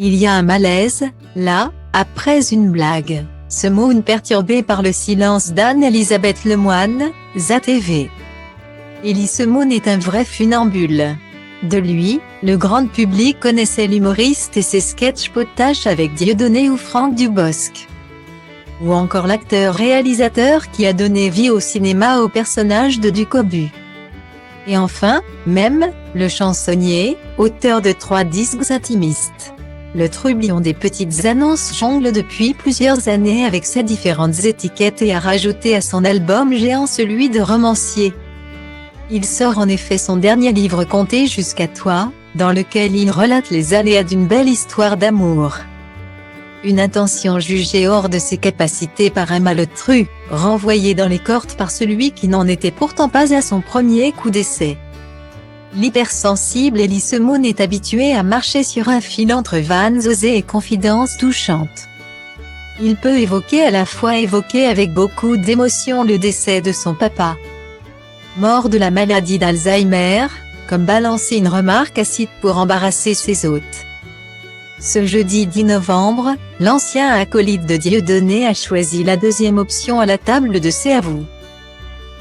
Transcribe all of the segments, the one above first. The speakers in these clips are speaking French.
Il y a un malaise, là, après une blague. Semoun perturbé par le silence d'Anne-Elisabeth Lemoine, ZATV. Elie Semoun est un vrai funambule. De lui, le grand public connaissait l'humoriste et ses sketchs potaches avec Dieudonné ou Franck Dubosc. Ou encore l'acteur-réalisateur qui a donné vie au cinéma au personnage de Ducobu. Et enfin, même, le chansonnier, auteur de 3 disques intimistes. Le trublion des petites annonces jongle depuis plusieurs années avec ses différentes étiquettes et a rajouté à son album géant celui de romancier. Il sort en effet son dernier livre Compter jusqu'à toi, dans lequel il relate les aléas d'une belle histoire d'amour. Une intention jugée hors de ses capacités par un malotru, renvoyé dans les cordes par celui qui n'en était pourtant pas à son premier coup d'essai. L'hypersensible Elie Semoun est habitué à marcher sur un fil entre vannes osées et confidences touchantes. Il peut évoquer avec beaucoup d'émotion le décès de son papa, mort de la maladie d'Alzheimer, comme balancer une remarque acide pour embarrasser ses hôtes. Ce jeudi 10 novembre, l'ancien acolyte de Dieudonné a choisi la deuxième option à la table de C'est à vous,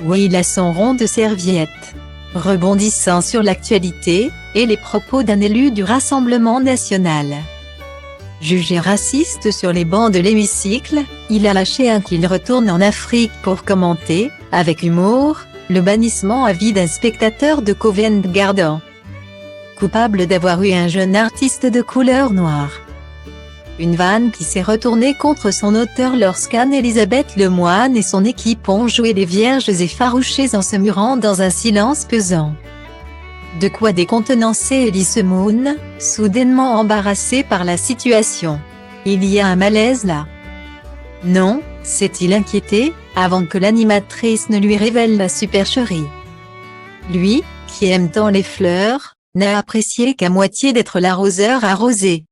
où il a son rond de serviette, rebondissant sur l'actualité et les propos d'un élu du Rassemblement national. Jugé raciste sur les bancs de l'hémicycle, il a lâché un qu'il retourne en Afrique pour commenter, avec humour, le bannissement à vie d'un spectateur de Covent Garden, coupable d'avoir eu un jeune artiste de couleur noire. Une vanne qui s'est retournée contre son auteur lorsqu'Anne-Elisabeth Lemoine et son équipe ont joué les vierges effarouchées en se murant dans un silence pesant. De quoi décontenancer Elie Semoun, soudainement embarrassé par la situation. Il y a un malaise là. Non, s'est-il inquiété, avant que l'animatrice ne lui révèle la supercherie. Lui, qui aime tant les fleurs, n'a apprécié qu'à moitié d'être l'arroseur arrosé.